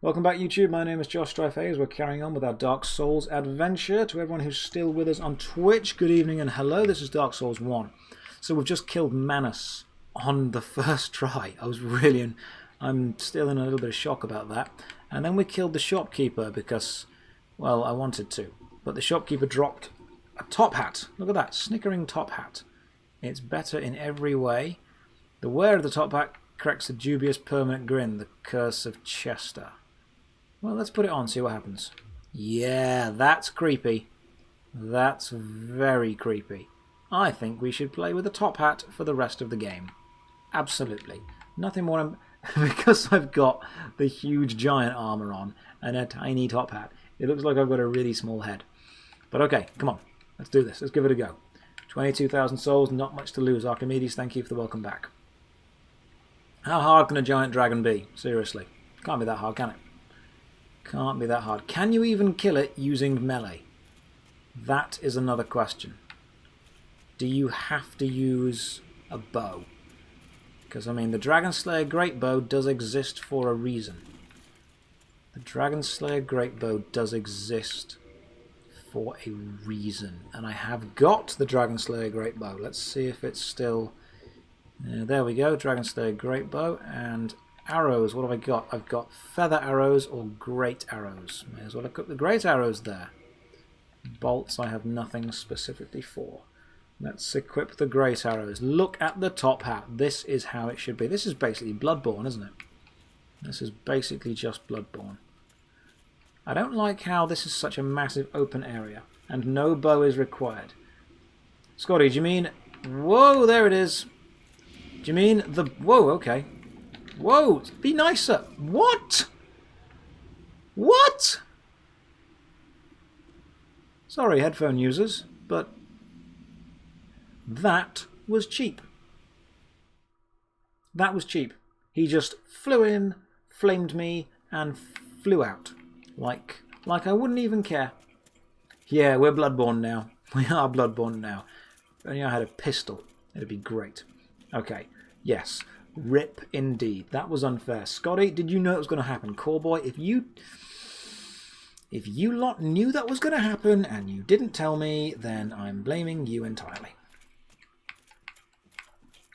Welcome back, YouTube. My name is Josh Strife Hayes. We're carrying on with our Dark Souls adventure. To everyone who's still with us on Twitch, good evening and hello. This is Dark Souls 1. So we've just killed Manus on the first try. I'm still in a little bit of shock about that. And then we killed the shopkeeper because, well, I wanted to. But the shopkeeper dropped a top hat. Look at that, snickering top hat. It's better in every way. The wearer of the top hat corrects a dubious permanent grin, the curse of Chester. Well, let's put it on, see what happens. Yeah, that's creepy. That's very creepy. I think we should play with a top hat for the rest of the game. Absolutely. Nothing more... because I've got the huge giant armor on and a tiny top hat, it looks like I've got a really small head. But okay, come on. Let's do this. Let's give it a go. 22,000 souls, not much to lose. Archimedes, thank you for the welcome back. How hard can a giant dragon be? Seriously. Can't be that hard, can it? Can't be that hard. Can you even kill it using melee? That is another question. Do you have to use a bow? Because, I mean, the Dragon Slayer Great Bow does exist for a reason. The Dragon Slayer Great Bow does exist for a reason. And I have got the Dragon Slayer Great Bow. Let's see if it's still... there we go, Dragon Slayer Great Bow. And arrows, what have I got? I've got feather arrows or great arrows. May as well equip the great arrows there. Bolts I have nothing specifically for. Let's equip the great arrows. Look at the top hat. This is how it should be. This is basically Bloodborne, isn't it? This is basically just Bloodborne. I don't like how this is such a massive open area and no bow is required. Scotty, do you mean... Whoa, there it is. Do you mean the... Whoa, okay. Whoa, be nicer. What? What? Sorry, headphone users, but that was cheap. That was cheap. He just flew in, flamed me, and flew out. Like I wouldn't even care. Yeah, we're Bloodborne now. We are Bloodborne now. If only I had a pistol, it'd be great. Okay, yes. Rip indeed. That was unfair. Scotty, did you know it was going to happen? Callboy, if you lot knew that was going to happen and you didn't tell me, then I'm blaming you entirely.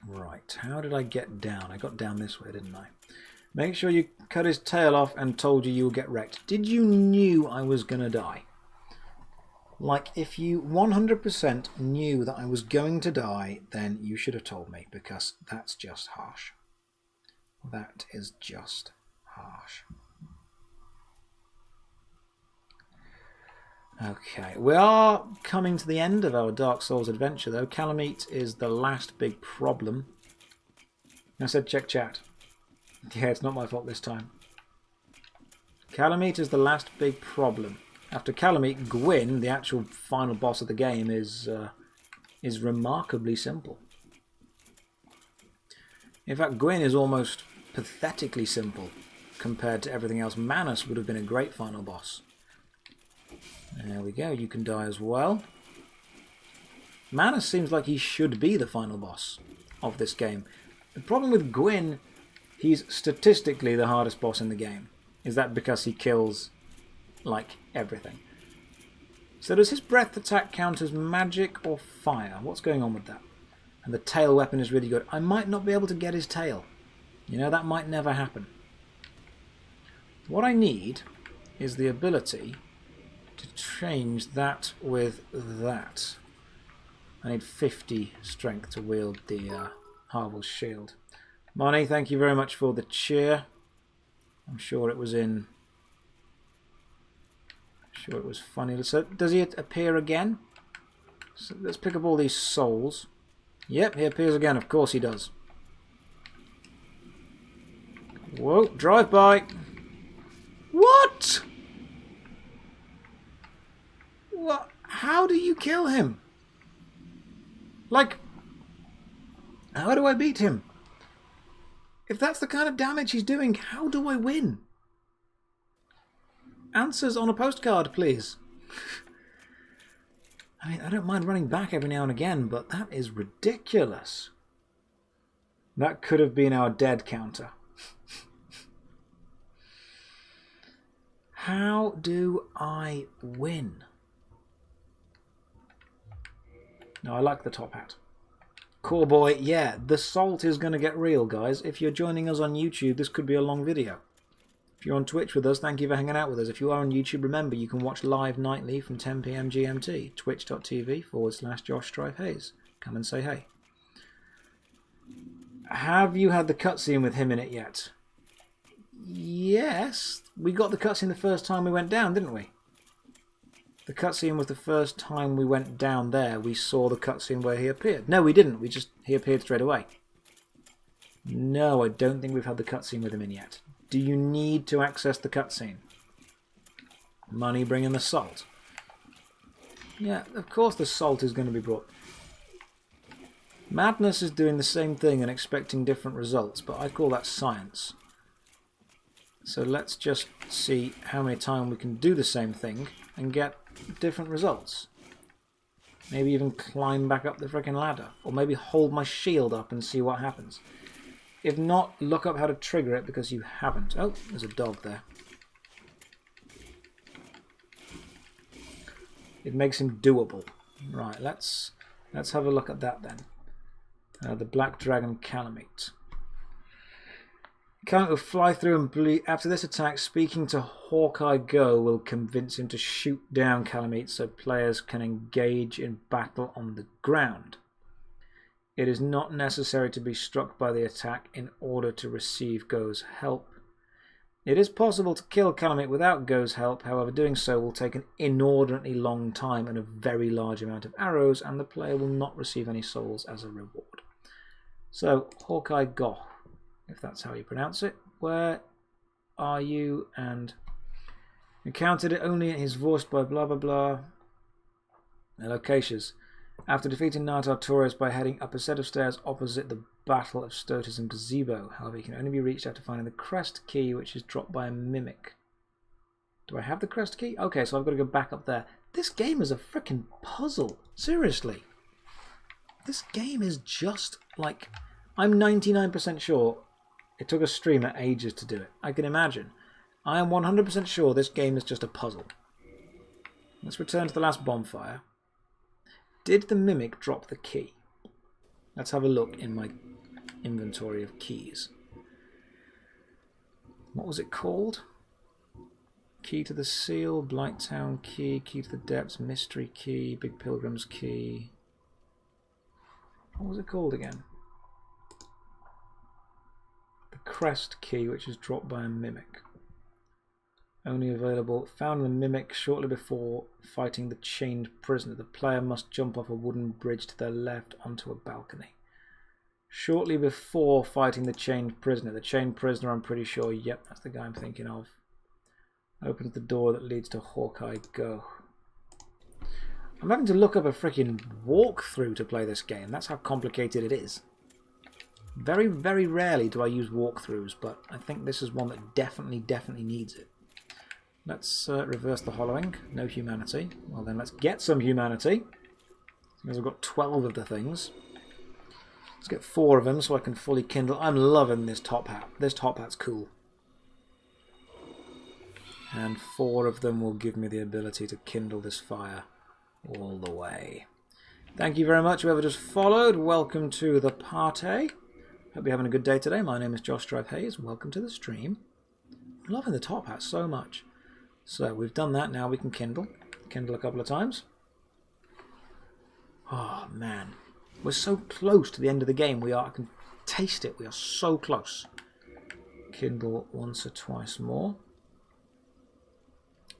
Right, how did I get down? I got down this way, didn't I? Make sure you cut his tail off and told you you'll get wrecked. Did you knew I was going to die? Like, if you 100% knew that I was going to die, then you should have told me, because that's just harsh. That is just harsh. Okay, we are coming to the end of our Dark Souls adventure, though. Kalameet is the last big problem. I said check chat. Yeah, it's not my fault this time. Kalameet is the last big problem. After Kalameet, Gwyn, the actual final boss of the game, is remarkably simple. In fact, Gwyn is almost pathetically simple compared to everything else. Manus would have been a great final boss. There we go, you can die as well. Manus seems like he should be the final boss of this game. The problem with Gwyn, he's statistically the hardest boss in the game. Is that because he kills, like, everything? So does his breath attack count as magic or fire? What's going on with that? And the tail weapon is really good. I might not be able to get his tail. You know, that might never happen. What I need is the ability to change that with that. I need 50 strength to wield the Harville's shield. Money, thank you very much for the cheer. I'm sure it was in... I'm sure it was funny. So, does he appear again? So let's pick up all these souls. Yep, he appears again. Of course he does. Whoa, drive by. What? What? How do you kill him? Like, how do I beat him? If that's the kind of damage he's doing, how do I win? Answers on a postcard, please. I mean, I don't mind running back every now and again, but that is ridiculous. That could have been our dead counter. How do I win? No, I like the top hat. Core boy, yeah, the salt is going to get real, guys. If you're joining us on YouTube, this could be a long video. If you're on Twitch with us, thank you for hanging out with us. If you are on YouTube, remember you can watch live nightly from 10 PM GMT, twitch.tv/Josh Strife Hayes. Come and say hey. Have you had the cutscene with him in it yet? Yes, we got the cutscene the first time we went down, didn't we? The cutscene was the first time we went down there. We saw the cutscene where he appeared. No, we didn't. He appeared straight away. No, I don't think we've had the cutscene with him in yet. Do you need to access the cutscene? Money bringing the salt. Yeah, of course the salt is going to be brought. Madness is doing the same thing and expecting different results, but I call that science. So let's just see how many times we can do the same thing and get different results. Maybe even climb back up the frickin' ladder. Or maybe hold my shield up and see what happens. If not, look up how to trigger it because you haven't. Oh, there's a dog there. It makes him doable. Right, let's have a look at that then. The Black Dragon Kalameet. Kalameet will fly through and bleed. After this attack, speaking to Hawkeye Gough will convince him to shoot down Kalameet so players can engage in battle on the ground. It is not necessary to be struck by the attack in order to receive Gough's help. It is possible to kill Kalameet without Gough's help, however doing so will take an inordinately long time and a very large amount of arrows, and the player will not receive any souls as a reward. So, Hawkeye Gough, if that's how you pronounce it, where are you? And encountered it only in his voiced by blah blah blah. The locations. After defeating Knight Artorias by heading up a set of stairs opposite the Battle of Stotism Gazebo. However, he can only be reached after finding the crest key, which is dropped by a mimic. Do I have the crest key? Okay, so I've got to go back up there. This game is a freaking puzzle. Seriously. This game is just like... I'm 99% sure it took a streamer ages to do it. I can imagine. I am 100% sure this game is just a puzzle. Let's return to the last bonfire. Did the mimic drop the key? Let's have a look in my inventory of keys. What was it called? Key to the Seal, Blighttown Key, Key to the Depths, Mystery Key, Big Pilgrim's Key. What was it called again? The Crest Key, which is dropped by a mimic. Only available. Found the mimic shortly before fighting the chained prisoner. The player must jump off a wooden bridge to their left onto a balcony. Shortly before fighting the chained prisoner. The chained prisoner, I'm pretty sure, yep, that's the guy I'm thinking of. Opens the door that leads to Hawkeye Gough. I'm having to look up a freaking walkthrough to play this game. That's how complicated it is. Very, very rarely do I use walkthroughs, but I think this is one that definitely needs it. Let's reverse the hollowing. No humanity. Well then, let's get some humanity. Because I've got 12 of the things. Let's get 4 of them so I can fully kindle. I'm loving this top hat. This top hat's cool. And 4 of them will give me the ability to kindle this fire all the way. Thank you very much, whoever just followed. Welcome to the party. Hope you're having a good day today. My name is Josh Strife Hayes. Welcome to the stream. I'm loving the top hat so much. So we've done that. Now we can kindle. Kindle a couple of times. Oh man, we're so close to the end of the game. We are. I can taste it. We are so close. Kindle once or twice more.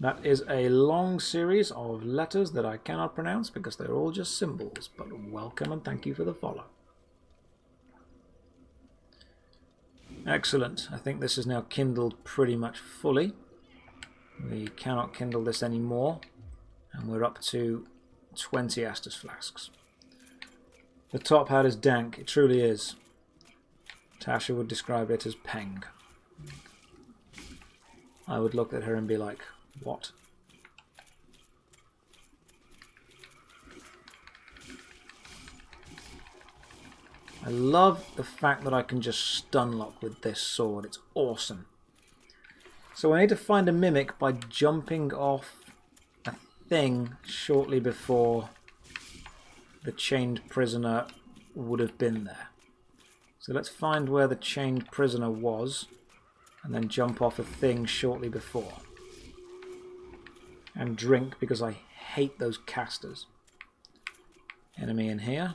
That is a long series of letters that I cannot pronounce because they're all just symbols. But welcome and thank you for the follow. Excellent. I think this is now kindled pretty much fully. We cannot kindle this anymore. And we're up to 20 Astus flasks. The top hat is dank. It truly is. Tasha would describe it as peng. I would look at her and be like, what? I love the fact that I can just stun lock with this sword. It's awesome. So I need to find a mimic by jumping off a thing shortly before the chained prisoner would have been there. So let's find where the chained prisoner was and then jump off a thing shortly before. And drink because I hate those casters. Enemy in here.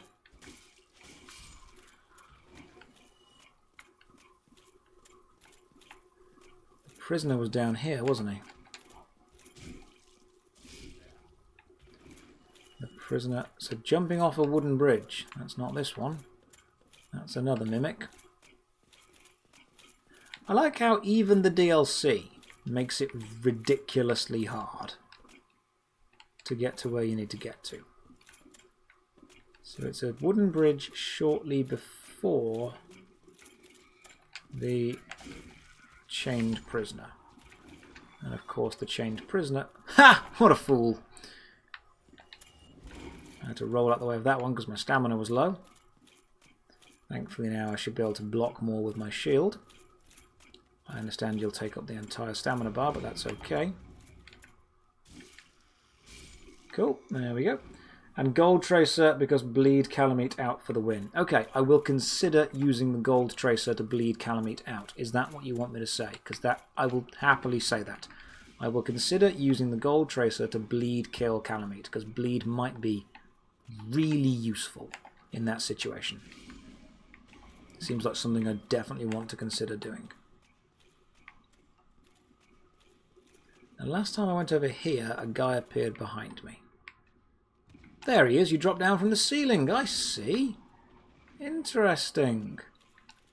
The prisoner was down here, wasn't he? The prisoner... So jumping off a wooden bridge. That's not this one. That's another mimic. I like how even the DLC makes it ridiculously hard to get to where you need to get to. So it's a wooden bridge shortly before the chained prisoner. And of course the chained prisoner... Ha! What a fool! I had to roll out the way of that one because my stamina was low. Thankfully now I should be able to block more with my shield. I understand you'll take up the entire stamina bar, but that's okay. Cool, there we go. And gold tracer because bleed Kalameet out for the win. Okay, I will consider using the gold tracer to bleed Kalameet out. Is that what you want me to say? Because that I will happily say that. I will consider using the gold tracer to bleed kill Kalameet because bleed might be really useful in that situation. Seems like something I definitely want to consider doing. And last time I went over here, a guy appeared behind me. There he is. You dropped down from the ceiling. I see. Interesting.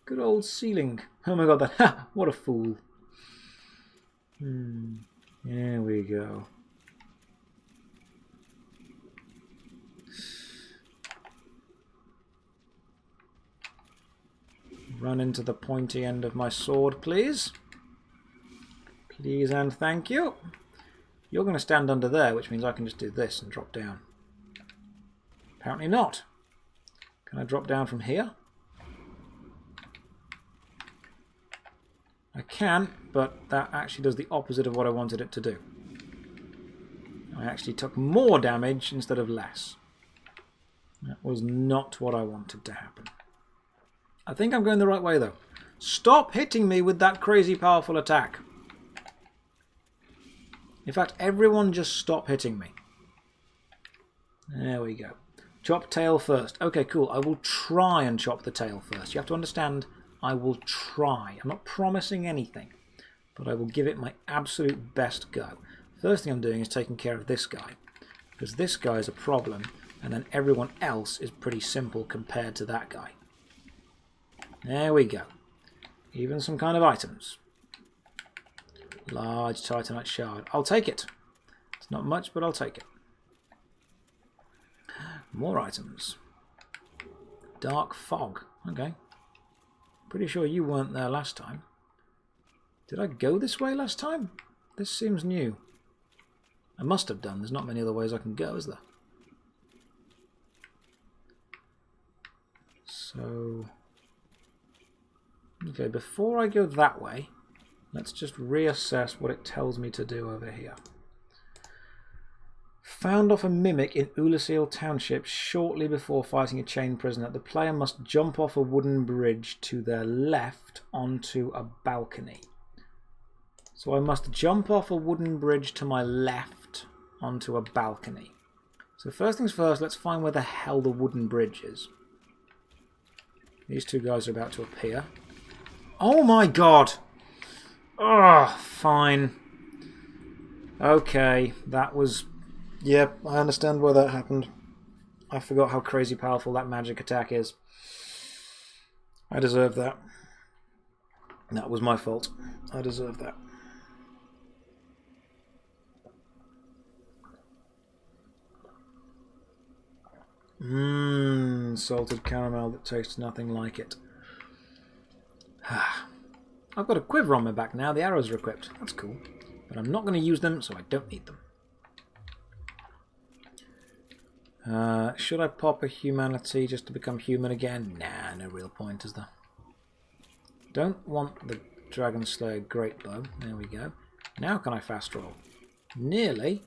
Good old ceiling. Oh my god, that... Ha! What a fool. Here we go. Run into the pointy end of my sword, please. Please and thank you. You're going to stand under there, which means I can just do this and drop down. Apparently not. Can I drop down from here? I can, but that actually does the opposite of what I wanted it to do. I actually took more damage instead of less. That was not what I wanted to happen. I think I'm going the right way, though. Stop hitting me with that crazy powerful attack. In fact, everyone just stop hitting me. There we go. Chop tail first. Okay, cool. I will try and chop the tail first. You have to understand, I will try. I'm not promising anything, but I will give it my absolute best go. First thing I'm doing is taking care of this guy, because this guy is a problem, and then everyone else is pretty simple compared to that guy. There we go. Even some kind of items. Large titanite shard. I'll take it. It's not much, but I'll take it. More items. Dark fog. Okay. Pretty sure you weren't there last time. Did I go this way last time? This seems new. I must have done. There's not many other ways I can go, is there? So... Okay, before I go that way, let's just reassess what it tells me to do over here. Found off a mimic in Ullasil Township shortly before fighting a chained prisoner. The player must jump off a wooden bridge to their left onto a balcony. So I must jump off a wooden bridge to my left onto a balcony. So first things first, let's find where the hell the wooden bridge is. These two guys are about to appear. Oh my god! Oh, fine. Okay, that was... Yep, I understand why that happened. I forgot how crazy powerful that magic attack is. I deserve that. That was my fault. I deserve that. Salted caramel that tastes nothing like it. I've got a quiver on my back now. The arrows are equipped. That's cool. But I'm not going to use them, so I don't need them. Should I pop a humanity just to become human again? Nah, no real point, is there? Don't want the Dragon Slayer Great Bow. There we go. Now can I fast roll? Nearly.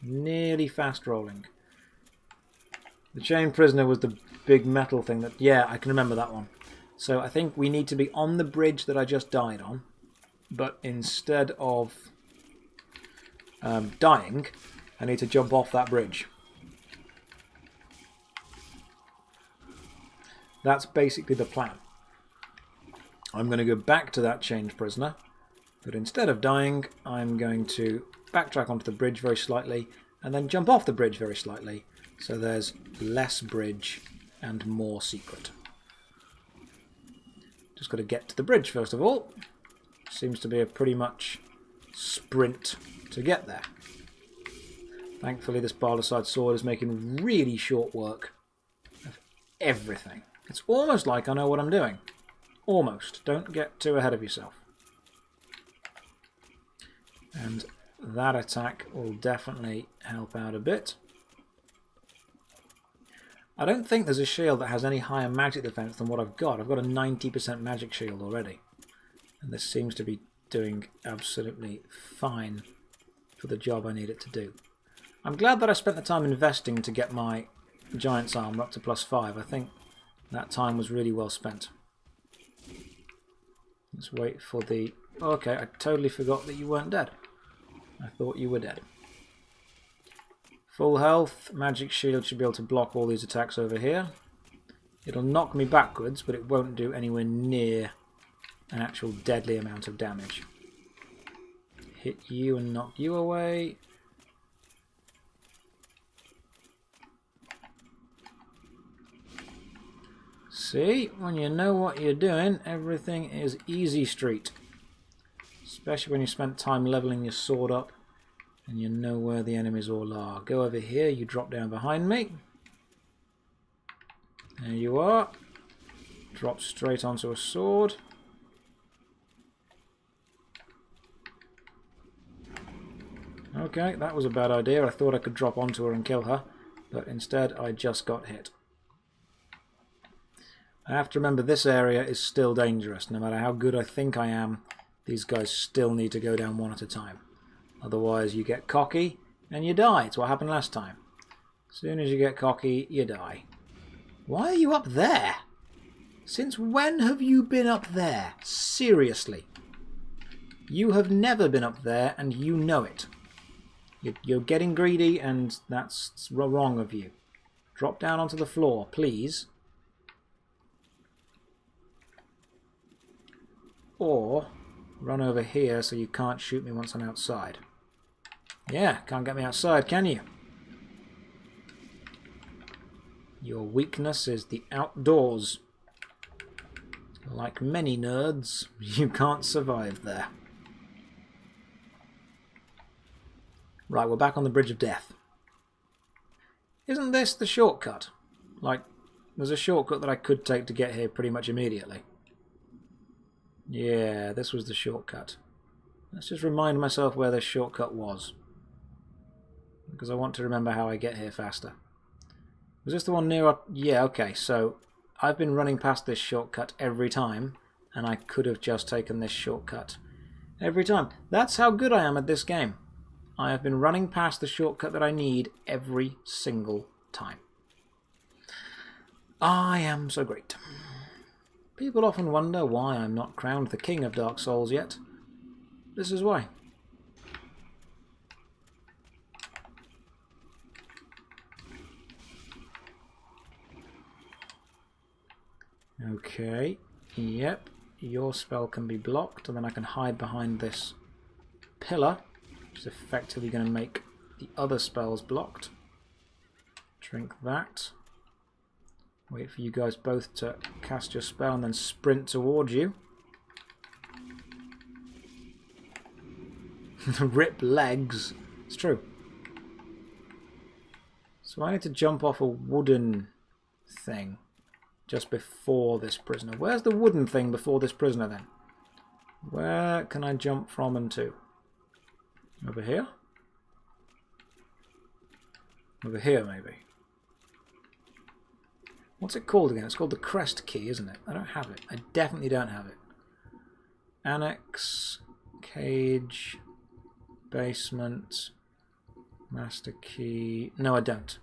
Nearly fast rolling. The chain prisoner was the big metal thing that... Yeah, I can remember that one. So I think we need to be on the bridge that I just died on. But instead of dying, I need to jump off that bridge. That's basically the plan. I'm going to go back to that chained prisoner. But instead of dying, I'm going to backtrack onto the bridge very slightly and then jump off the bridge very slightly. So there's less bridge and more secret. Just got to get to the bridge first of all. Seems to be a pretty much sprint to get there. Thankfully this Bardacide sword is making really short work of everything. It's almost like I know what I'm doing. Almost. Don't get too ahead of yourself. And that attack will definitely help out a bit. I don't think there's a shield that has any higher magic defense than what I've got. I've got a 90% magic shield already. And this seems to be doing absolutely fine for the job I need it to do. I'm glad that I spent the time investing to get my Giant's Armor up to +5. I think that time was really well spent. Let's wait for the... Okay, I totally forgot that you weren't dead. I thought you were dead. Full health, magic shield should be able to block all these attacks over here. It'll knock me backwards, but it won't do anywhere near an actual deadly amount of damage. Hit you and knock you away. See, when you know what you're doing, everything is easy street. Especially when you spent time leveling your sword up and you know where the enemies all are. Go over here, you drop down behind me. There you are. Drop straight onto a sword. Okay, that was a bad idea. I thought I could drop onto her and kill her, but instead I just got hit. I have to remember this area is still dangerous. No matter how good I think I am, these guys still need to go down one at a time. Otherwise you get cocky and you die. It's what happened last time. As soon as you get cocky, you die. Why are you up there? Since when have you been up there? Seriously. You have never been up there and you know it. You're getting greedy and that's wrong of you. Drop down onto the floor, please. Or run over here so you can't shoot me once I'm outside. Yeah, can't get me outside, can you? Your weakness is the outdoors. Like many nerds, you can't survive there. Right, we're back on the Bridge of Death. Isn't this the shortcut? Like, there's a shortcut that I could take to get here pretty much immediately. Yeah, this was the shortcut. Let's just remind myself where this shortcut was. Because I want to remember how I get here faster. Was this the one near... Yeah, okay, so I've been running past this shortcut every time, and I could have just taken this shortcut every time. That's how good I am at this game. I have been running past the shortcut that I need every single time. I am so great. People often wonder why I'm not crowned the king of Dark Souls yet. This is why. Okay, yep, your spell can be blocked, and then I can hide behind this pillar, which is effectively going to make the other spells blocked. Drink that. Wait for you guys both to cast your spell and then sprint towards you. Rip legs. It's true. So I need to jump off a wooden thing just before this prisoner. Where's the wooden thing before this prisoner then? Where can I jump from and to? Over here? Over here maybe. What's it called again? It's called the crest key, isn't it? I don't have it. I definitely don't have it. Annex, cage, basement, master key. No, I don't.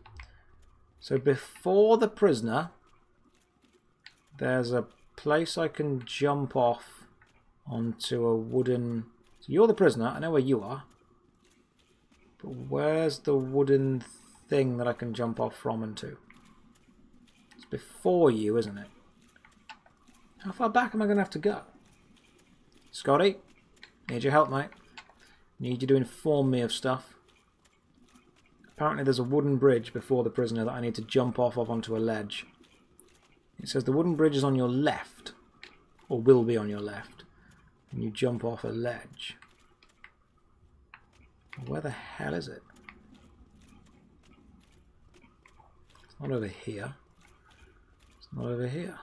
So before the prisoner, there's a place I can jump off onto a wooden... So you're the prisoner. I know where you are. But where's the wooden thing that I can jump off from and to? It's before you, isn't it? How far back am I going to have to go? Scotty, need your help, mate. Need you to inform me of stuff. Apparently there's a wooden bridge before the prisoner that I need to jump off of onto a ledge. It says the wooden bridge is on your left, or will be on your left, and you jump off a ledge. Where the hell is it? It's not over here. It's not over here.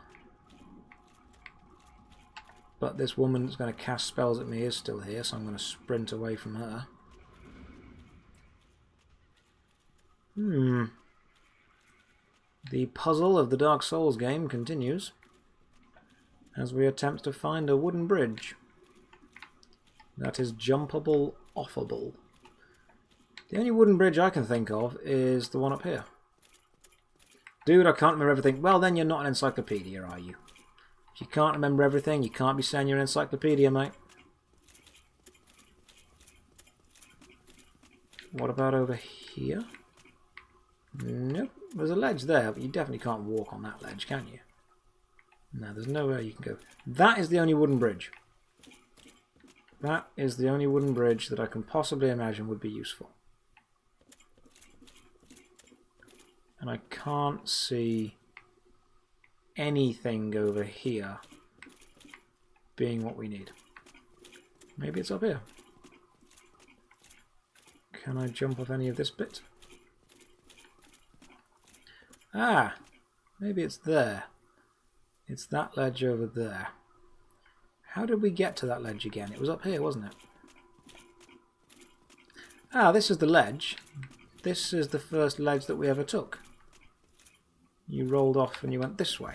But this woman that's going to cast spells at me is still here, so I'm going to sprint away from her. The puzzle of the Dark Souls game continues as we attempt to find a wooden bridge that is jumpable, offable. The only wooden bridge I can think of is the one up here. Dude, I can't remember everything. Well, then you're not an encyclopedia, are you? If you can't remember everything, you can't be saying you're an encyclopedia, mate. What about over here? Nope. There's a ledge there, but you definitely can't walk on that ledge, can you? No, there's nowhere you can go. That is the only wooden bridge. That is the only wooden bridge that I can possibly imagine would be useful. And I can't see anything over here being what we need. Maybe it's up here. Can I jump off any of this bit? Ah, maybe it's there. It's that ledge over there. How did we get to that ledge again? It was up here, wasn't it? Ah, this is the ledge. This is the first ledge that we ever took. You rolled off and you went this way.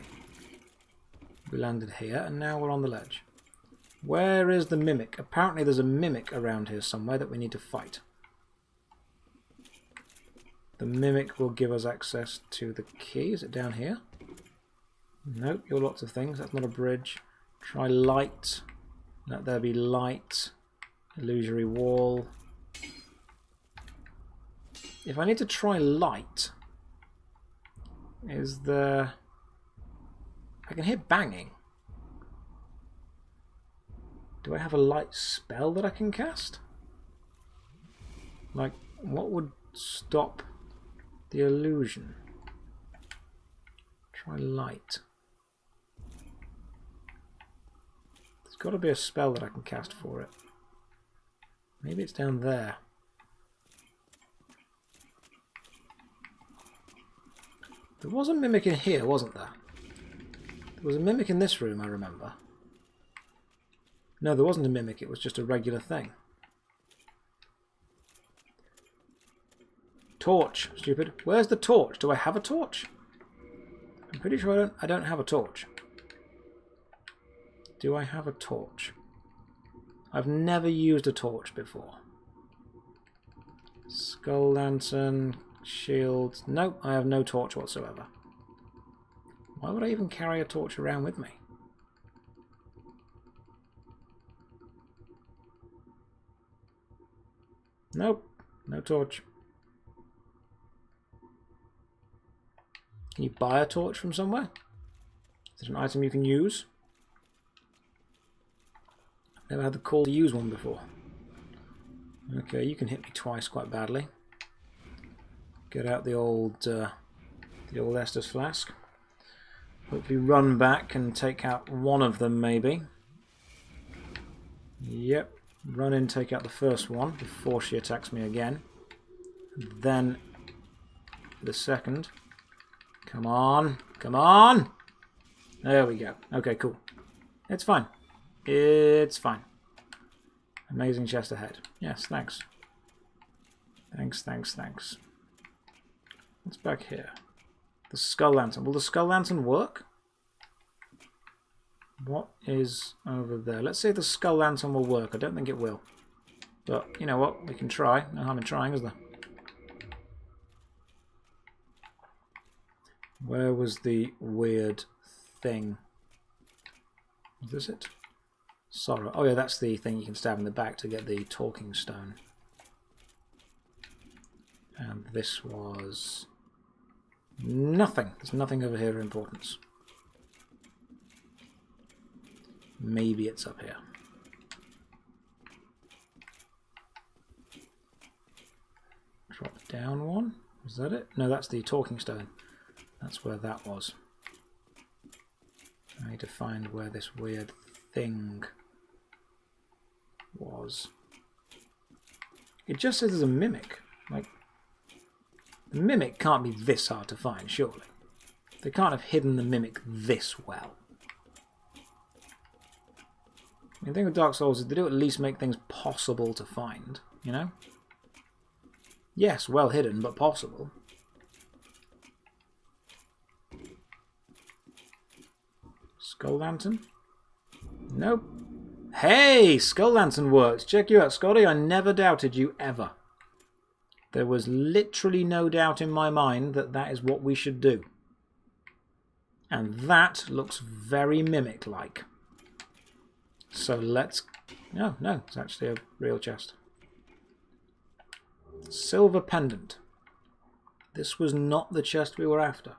We landed here and now we're on the ledge. Where is the mimic? Apparently there's a mimic around here somewhere that we need to fight. The mimic will give us access to the key. Is it down here? Nope, you're lots of things. That's not a bridge. Try light. Let there be light. Illusory wall. If I need to try light, is there... I can hear banging. Do I have a light spell that I can cast? Like, what would stop the illusion? Try light. There's got to be a spell that I can cast for it. Maybe it's down there. There was a mimic in here, wasn't there? There was a mimic in this room, I remember. No, there wasn't a mimic, it was just a regular thing. Torch, stupid. Where's the torch? Do I have a torch? I'm pretty sure I don't have a torch. Do I have a torch? I've never used a torch before. Skull lantern, shield. Nope, I have no torch whatsoever. Why would I even carry a torch around with me? Nope, no torch. Can you buy a torch from somewhere? Is it an item you can use? I've never had the call to use one before. Okay, you can hit me twice quite badly. Get out the old Estus flask. Hopefully run back and take out one of them maybe. Yep, run in, take out the first one before she attacks me again. Then the second. Come on, come on! There we go. Okay, cool. It's fine. It's fine. Amazing chest ahead. Yes, thanks. Thanks, thanks, thanks. What's back here? The skull lantern. Will the skull lantern work? What is over there? Let's see if the skull lantern will work. I don't think it will. But, you know what? We can try. No harm in trying, is there? Where was the weird thing? Is this it? Sorrow. Oh yeah, that's the thing you can stab in the back to get the talking stone. And this was... nothing. There's nothing over here of importance. Maybe it's up here. Drop down one. Is that it? No, that's the talking stone. That's where that was. I need to find where this weird thing was. It just says there's a mimic. Like, the mimic can't be this hard to find, surely. They can't have hidden the mimic this well. The thing with Dark Souls is they do at least make things possible to find, you know? Yes, well hidden, but possible. Skull Lantern? Nope. Hey! Skull Lantern works! Check you out, Scotty. I never doubted you, ever. There was literally no doubt in my mind that that is what we should do. And that looks very mimic-like. So let's... No, it's actually a real chest. Silver pendant. This was not the chest we were after.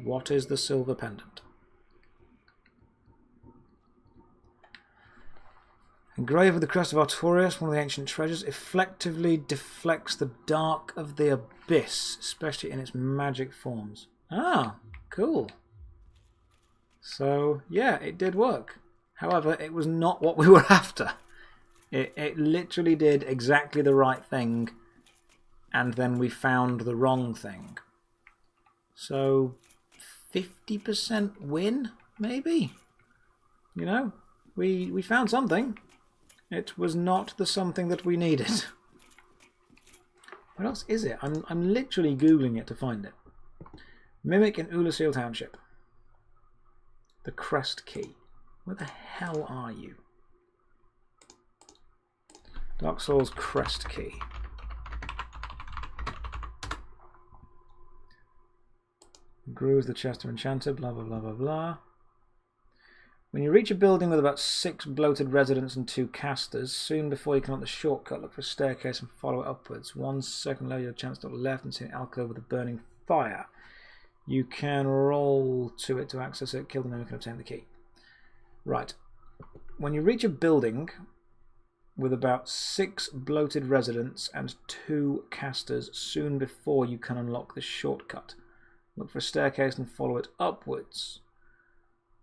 What is the silver pendant? Engraved with the crest of Artorias, one of the ancient treasures, effectively deflects the dark of the abyss, especially in its magic forms. Ah, cool. So, yeah, it did work. However, it was not what we were after. It literally did exactly the right thing, and then we found the wrong thing. So, 50% win, maybe? You know, we found something. It was not the something that we needed. What else is it? I'm literally Googling it to find it. Mimic in Ulasil Township. The crest key. Where the hell are you? Dark Souls crest key. Grooves the chest are enchanted, blah blah blah blah blah. When you reach a building with about 6 bloated residents and 2 casters, soon before you come up the shortcut, look for a staircase and follow it upwards. 1 second later, your chance to the left and see an alcove with a burning fire. You can roll to it to access it, kill the mimic and obtain the key. Right. When you reach a building with about 6 bloated residents and 2 casters, soon before you can unlock the shortcut, look for a staircase and follow it upwards.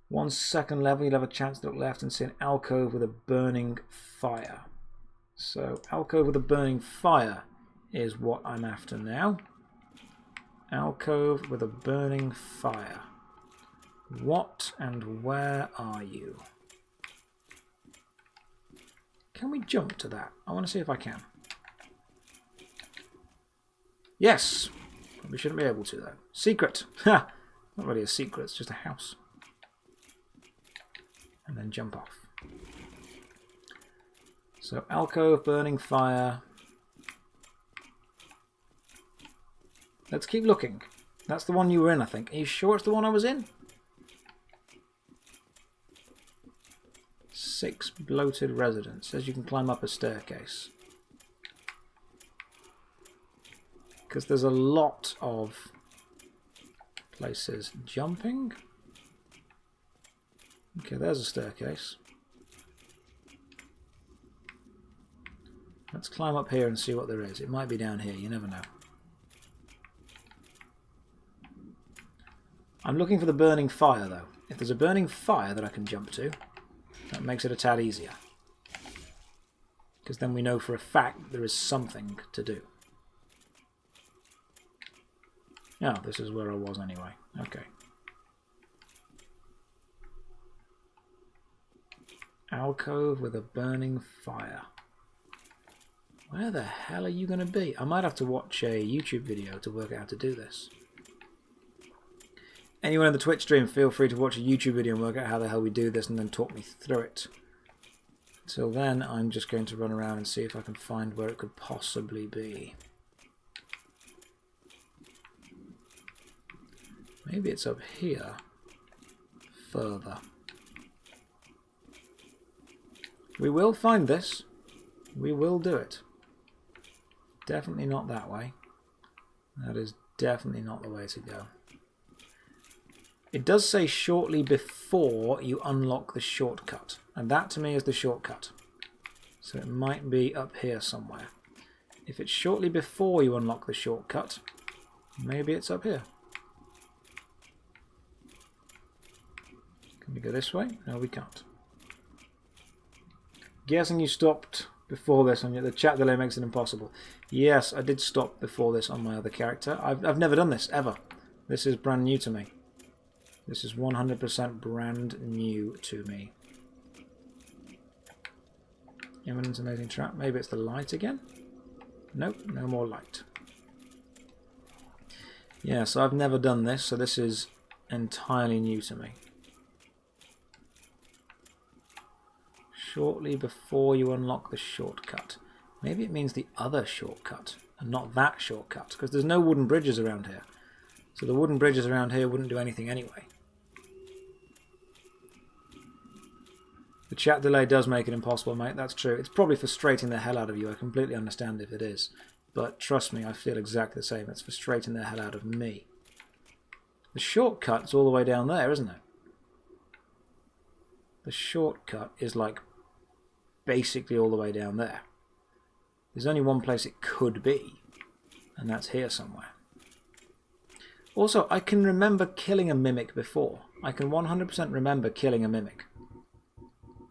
1 second level, you'll have a chance to look left and see an alcove with a burning fire. So, alcove with a burning fire is what I'm after now. Alcove with a burning fire. What and where are you? Can we jump to that? I want to see if I can. Yes! We shouldn't be able to, though. Secret! Ha! Not really a secret, it's just a house. And then jump off. So, alcove, burning fire. Let's keep looking. That's the one you were in, I think. Are you sure it's the one I was in? 6 bloated residents. Says you can climb up a staircase. Because there's a lot of places. Jumping? Okay, there's a staircase. Let's climb up here and see what there is. It might be down here, you never know. I'm looking for the burning fire, though. If there's a burning fire that I can jump to, that makes it a tad easier. Because then we know for a fact there is something to do. Oh, this is where I was anyway. Okay. Alcove with a burning fire. Where the hell are you going to be? I might have to watch a YouTube video to work out how to do this. Anyone in the Twitch stream, feel free to watch a YouTube video and work out how the hell we do this and then talk me through it. Until then, I'm just going to run around and see if I can find where it could possibly be. Maybe it's up here. Further. We will find this. We will do it. Definitely not that way. That is definitely not the way to go. It does say shortly before you unlock the shortcut. And that to me is the shortcut. So it might be up here somewhere. If it's shortly before you unlock the shortcut, maybe it's up here. Can we go this way? No, we can't. Guessing you stopped before this, and the chat delay makes it impossible. Yes, I did stop before this on my other character. I've never done this, ever. This is brand new to me. This is 100% brand new to me. Imminent amazing trap. Maybe it's the light again? Nope, no more light. Yeah, so I've never done this, so this is entirely new to me. Shortly before you unlock the shortcut. Maybe it means the other shortcut, and not that shortcut, because there's no wooden bridges around here. So the wooden bridges around here wouldn't do anything anyway. The chat delay does make it impossible, mate, that's true. It's probably frustrating the hell out of you, I completely understand if it is. But trust me, I feel exactly the same. It's frustrating the hell out of me. The shortcut's all the way down there, isn't it? The shortcut is like basically all the way down there. There's only one place it could be, and that's here somewhere. Also, I can remember killing a mimic before. I can 100% remember killing a mimic.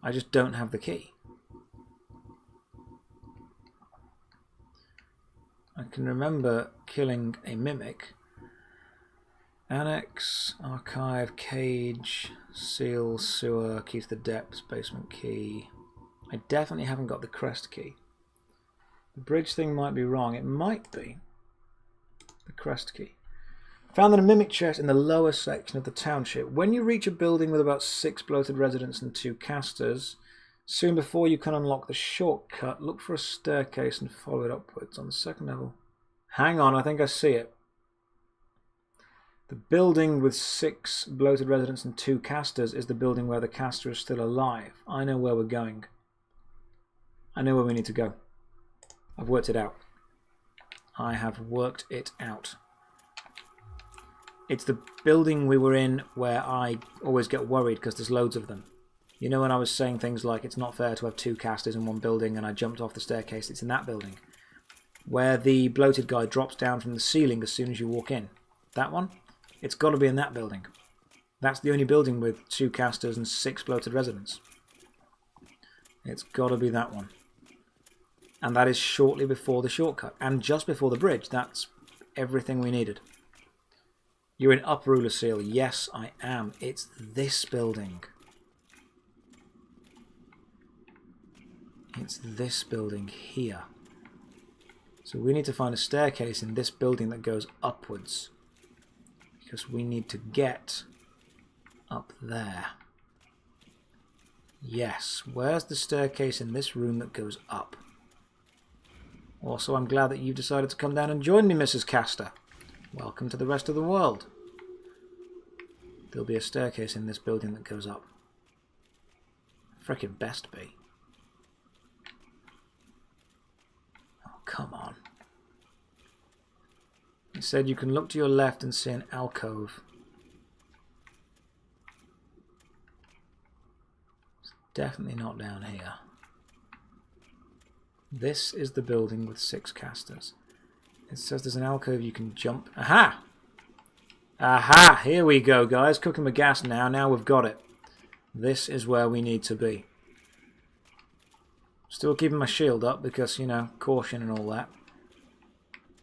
I just don't have the key. I can remember killing a mimic. Annex, archive, cage, seal, sewer, key to the depths, basement key. I definitely haven't got the crest key. The bridge thing might be wrong. It might be the crest key. Found that a mimic chest in the lower section of the township. When you reach a building with about 6 bloated residents and 2 casters, soon before you can unlock the shortcut, look for a staircase and follow it upwards on the 2nd level. Hang on, I think I see it. The building with 6 bloated residents and 2 casters is the building where the caster is still alive. I know where we're going. I know where we need to go. I've worked it out. I have worked it out. It's the building we were in where I always get worried because there's loads of them. You know when I was saying things like it's not fair to have 2 casters in one building and I jumped off the staircase? It's in that building. Where the bloated guy drops down from the ceiling as soon as you walk in. That one? It's got to be in that building. That's the only building with 2 casters and 6 bloated residents. It's got to be that one. And that is shortly before the shortcut. And just before the bridge. That's everything we needed. You're in Upper Ruler Seal. Yes, I am. It's this building. It's this building here. So we need to find a staircase in this building that goes upwards. Because we need to get up there. Yes. Where's the staircase in this room that goes up? Also, I'm glad that you've decided to come down and join me, Mrs. Caster. Welcome to the rest of the world. There'll be a staircase in this building that goes up. Frickin' best be. Oh, come on. It said you can look to your left and see an alcove. It's definitely not down here. This is the building with 6 casters. It says there's an alcove you can jump. Aha! Aha! Here we go, guys. Cooking with gas now. Now we've got it. This is where we need to be. Still keeping my shield up because, you know, caution and all that.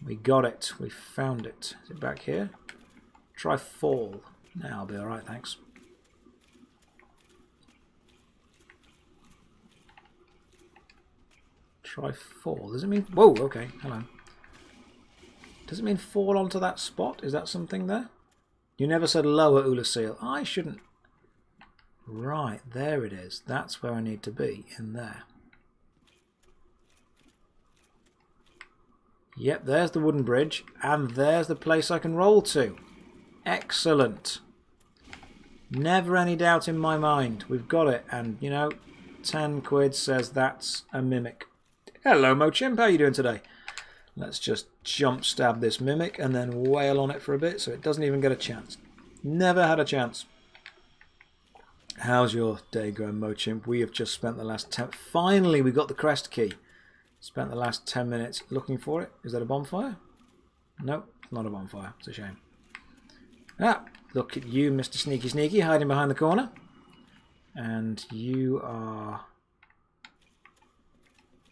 We got it. We found it. Is it back here? Try fall. Now I'll be alright, thanks. Try fall. Does it mean... Whoa, okay. Hello. Does it mean fall onto that spot? Is that something there? You never said lower, Ulasil. I shouldn't. Right, there it is. That's where I need to be, in there. Yep, there's the wooden bridge, and there's the place I can roll to. Excellent. Never any doubt in my mind. We've got it, and, you know, 10 quid says that's a mimic. Hello, Mochimp, how are you doing today? Let's just jump stab this mimic and then wail on it for a bit so it doesn't even get a chance. Never had a chance. How's your day going, Mochimp? We have just spent the last 10... Finally, we got the crest key. Spent the last 10 minutes looking for it. Is that a bonfire? Nope, not a bonfire. It's a shame. Ah, look at you, Mr. Sneaky Sneaky, hiding behind the corner. And you are...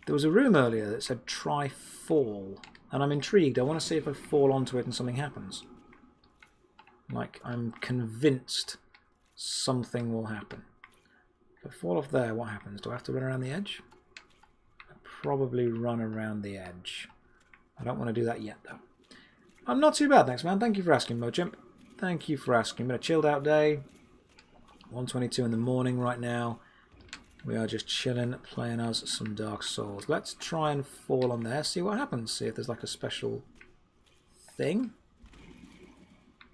There was a room earlier that said try fall. And I'm intrigued. I want to see if I fall onto it and something happens. Like, I'm convinced something will happen. If I fall off there, what happens? Do I have to run around the edge? I'll probably run around the edge. I don't want to do that yet, though. I'm not too bad, thanks, man. Thank you for asking, Mochimp. Thank you for asking. Been a chilled out day. 1:22 in the morning right now. We are just chilling, playing us some Dark Souls. Let's try and fall on there, see what happens. See if there's like a special thing.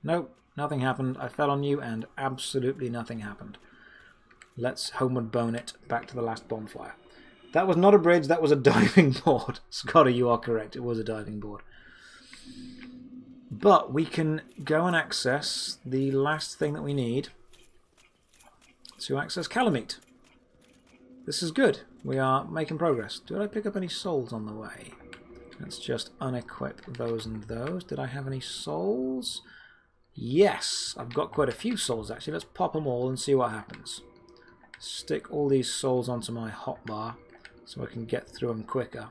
Nope, nothing happened. I fell on you and absolutely nothing happened. Let's homeward bone it back to the last bonfire. That was not a bridge, that was a diving board. Scotty, you are correct. It was a diving board. But we can go and access the last thing that we need to access Kalameet. This is good. We are making progress. Did I pick up any souls on the way? Let's just unequip those and those. Did I have any souls? Yes, I've got quite a few souls actually. Let's pop them all and see what happens. Stick all these souls onto my hotbar so I can get through them quicker.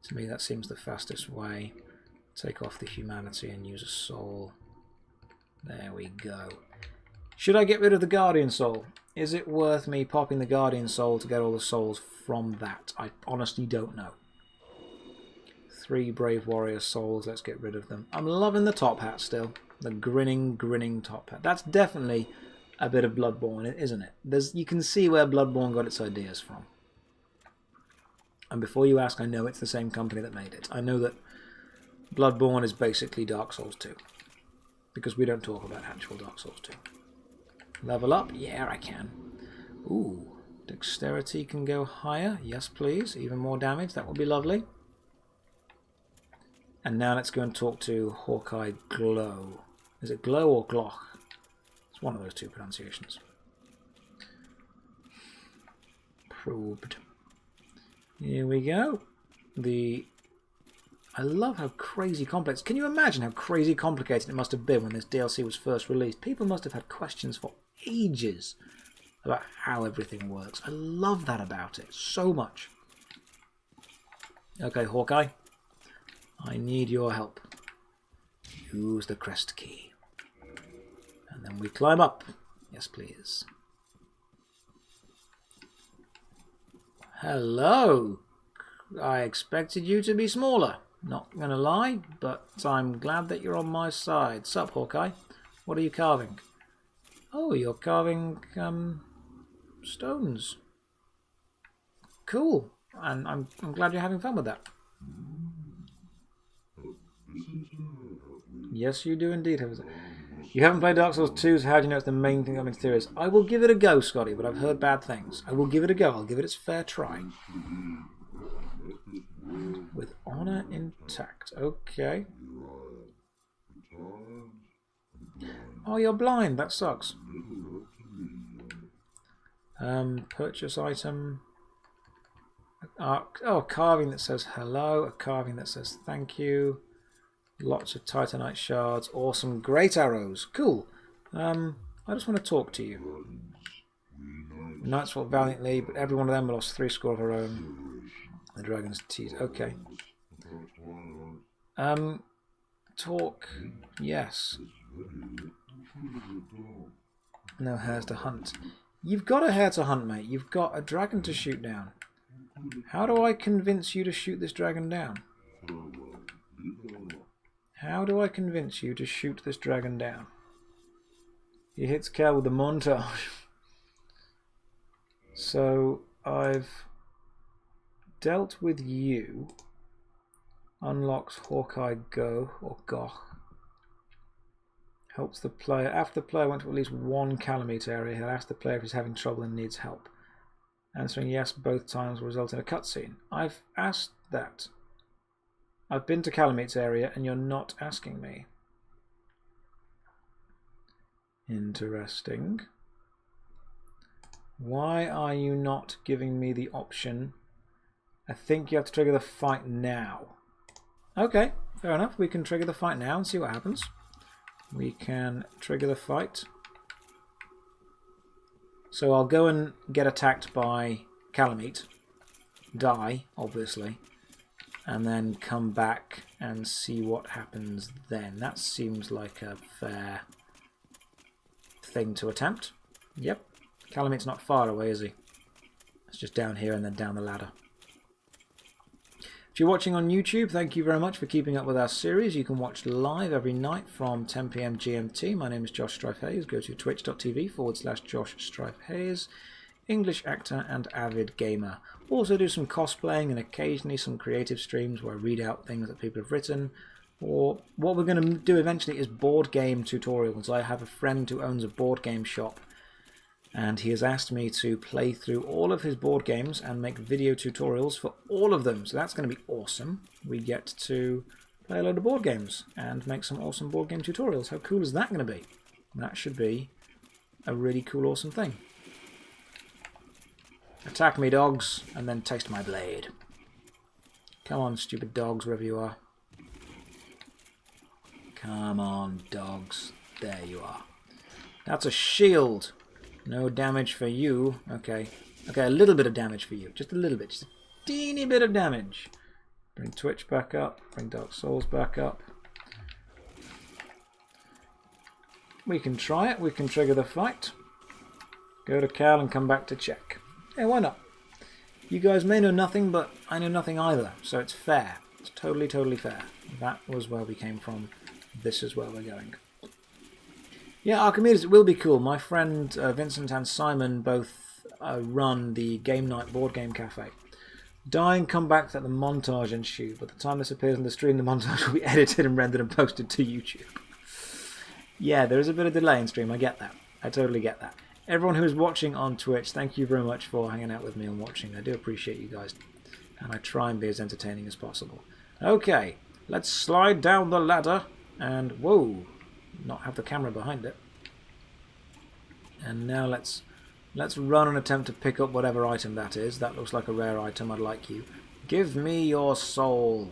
To me that seems the fastest way. Take off the humanity and use a soul. There we go. Should I get rid of the Guardian Soul? Is it worth me popping the Guardian Soul to get all the souls from that? I honestly don't know. 3 Brave Warrior souls, let's get rid of them. I'm loving the top hat still. The grinning top hat. That's definitely a bit of Bloodborne, isn't it? You can see where Bloodborne got its ideas from. And before you ask, I know it's the same company that made it. I know that Bloodborne is basically Dark Souls 2. Because we don't talk about actual Dark Souls 2. Level up? Yeah, I can. Ooh, dexterity can go higher. Yes, please. Even more damage. That would be lovely. And now let's go and talk to Hawkeye Glow. Is it Glow or Gough? It's one of those two pronunciations. Probed. Here we go. I love how crazy complex. Can you imagine how crazy complicated it must have been when this DLC was first released? People must have had questions for ages about how everything works. I love that about it so much. Okay, Hawkeye. I need your help. Use the crest key. And then we climb up. Yes, please. Hello. I expected you to be smaller. Not gonna lie, but I'm glad that you're on my side. Sup, Hawkeye? What are you carving? Oh, you're carving stones. Cool. And I'm glad you're having fun with that. Yes, you do indeed. You haven't played Dark Souls 2, so how do you know it's the main thing I'm interested in? I will give it a go, Scotty, but I've heard bad things. I will give it a go. I'll give it its fair try. With honor intact. Okay. Oh, you're blind. That sucks. Purchase item. Oh, a carving that says hello. A carving that says thank you. Lots of Titanite shards. Awesome. Great arrows. Cool. I just want to talk to you. Knights fought valiantly, but every one of them lost 3 score of her own. The dragon's teeth. Okay. Talk. Yes. No hares to hunt. You've got a hare to hunt, mate. You've got a dragon to shoot down. How do I convince you to shoot this dragon down? How do I convince you to shoot this dragon down? He hits Cal with the montage. So I've dealt with you. Unlocks Hawkeye Go or Gough. Helps the player. After the player went to at least one Kalameet area, he'll ask the player if he's having trouble and needs help. Answering yes both times will result in a cutscene. I've asked that. I've been to Kalameet's area and you're not asking me. Interesting. Why are you not giving me the option? I think you have to trigger the fight now. Okay, fair enough. We can trigger the fight now and see what happens. We can trigger the fight. So I'll go and get attacked by Kalameet. Die, obviously. And then come back and see what happens then. That seems like a fair thing to attempt. Yep. Kalameet's not far away, is he? It's just down here and then down the ladder. If you're watching on YouTube, thank you very much for keeping up with our series. You can watch live every night from 10 PM GMT. My name is Josh Strife Hayes. Go to twitch.tv/Josh Strife Hayes. English actor and avid gamer. Also do some cosplaying and occasionally some creative streams where I read out things that people have written. Or what we're going to do eventually is board game tutorials. I have a friend who owns a board game shop, and he has asked me to play through all of his board games and make video tutorials for all of them. So that's going to be awesome. We get to play a load of board games and make some awesome board game tutorials. How cool is that going to be? That should be a really cool, awesome thing. Attack me, dogs, and then taste my blade. Come on, stupid dogs, wherever you are. Come on, dogs. There you are. That's a shield. No damage for you. Okay. Okay, a little bit of damage for you. Just a little bit. Just a teeny bit of damage. Bring Twitch back up. Bring Dark Souls back up. We can try it. We can trigger the fight. Go to Cal and come back to check. Hey, why not? You guys may know nothing, but I know nothing either. So it's fair. It's totally, totally fair. That was where we came from. This is where we're going. Yeah, Archimedes, it will be cool. My friend Vincent and Simon both run the Game Night Board Game Cafe. Die and come back that the montage ensues. By the time this appears on the stream, the montage will be edited and rendered and posted to YouTube. Yeah, there is a bit of delay in stream. I get that. I totally get that. Everyone who is watching on Twitch, thank you very much for hanging out with me and watching. I do appreciate you guys. And I try and be as entertaining as possible. Okay, let's slide down the ladder and, whoa, not have the camera behind it. And now let's run and attempt to pick up whatever item that is. That looks like a rare item. I'd like you. Give me your soul.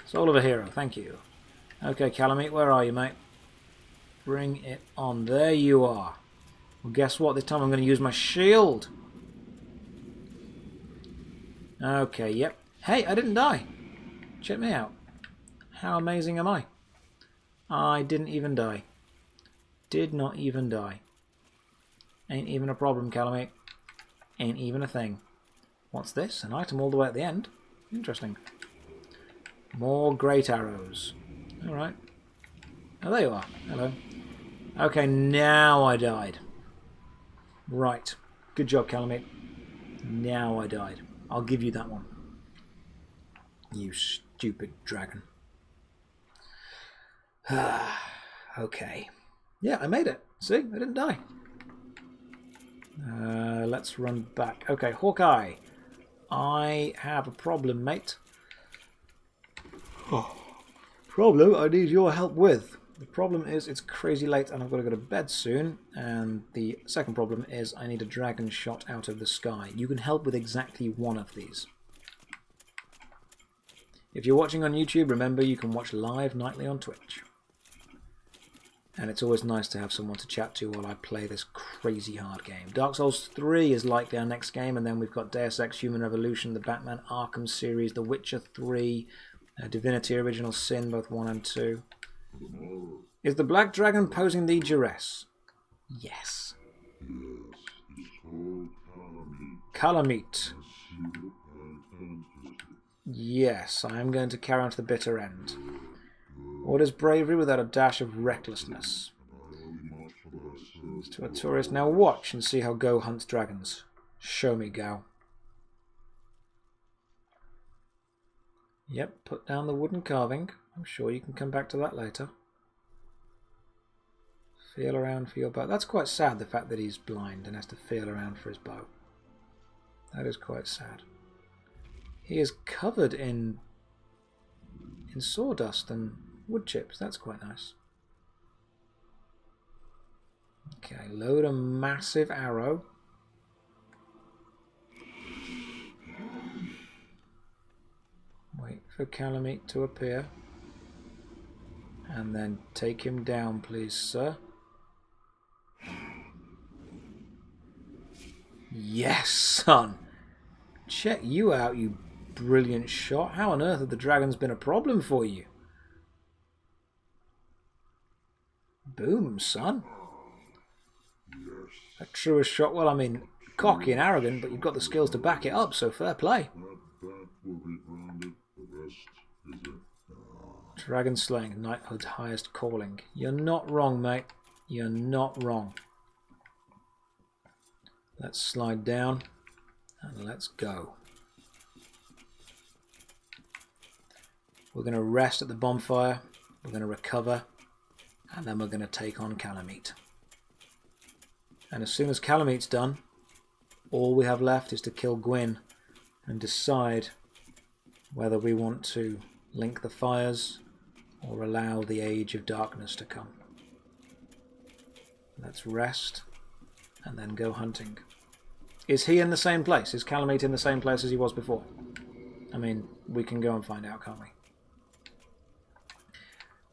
Soul of a hero. Thank you. Okay, Kalameet, where are you, mate? Bring it on. There you are. Well, guess what? This time I'm going to use my shield. Okay, yep. Hey, I didn't die. Check me out. How amazing am I? I didn't even die. Did not even die. Ain't even a problem, Kalameet. Ain't even a thing. What's this? An item all the way at the end? Interesting. More great arrows. Alright. Oh, there you are. Hello. Okay, now I died. Right. Good job, Kalameet. Now I died. I'll give you that one. You stupid dragon. Okay. Yeah, I made it. See? I didn't die. Let's run back. Okay, Hawkeye. I have a problem, mate. Oh. Problem I need your help with. The problem is it's crazy late and I've got to go to bed soon. And the second problem is I need a dragon shot out of the sky. You can help with exactly one of these. If you're watching on YouTube, remember you can watch live nightly on Twitch. And it's always nice to have someone to chat to while I play this crazy hard game. Dark Souls 3 is likely our next game, and then we've got Deus Ex Human Revolution, the Batman Arkham series, The Witcher 3, Divinity Original Sin, both 1 and 2. Is the Black Dragon posing the duress? Yes. Kalameet. Yes, I am going to carry on to the bitter end. What is bravery without a dash of recklessness? To a tourist. Now watch and see how Gough hunts dragons. Show me, Gough. Yep, put down the wooden carving. I'm sure you can come back to that later. Feel around for your bow. That's quite sad, the fact that he's blind and has to feel around for his bow. That is quite sad. He is covered in sawdust and wood chips. That's quite nice. Okay, load a massive arrow. Wait for Kalameet to appear. And then take him down, please, sir. Yes, son! Check you out, you brilliant shot. How on earth have the dragons been a problem for you? Boom, son. A truest shot. Well, I mean, cocky and arrogant, but you've got the skills to back it up, so fair play. Dragon slaying, knighthood's highest calling. You're not wrong, mate. You're not wrong. Let's slide down and let's go. We're going to rest at the bonfire. We're going to recover. And then we're going to take on Kalameet. And as soon as Kalameet's done, all we have left is to kill Gwyn and decide whether we want to link the fires or allow the age of darkness to come. Let's rest and then go hunting. Is he in the same place? Is Kalameet in the same place as he was before? I mean, we can go and find out, can't we?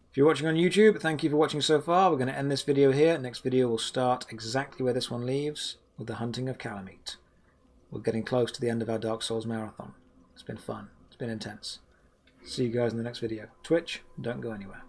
If you're watching on YouTube, thank you for watching so far. We're going to end this video here. Next video will start exactly where this one leaves, with the hunting of Kalameet. We're getting close to the end of our Dark Souls marathon. It's been fun. It's been intense. See you guys in the next video. Twitch, don't go anywhere.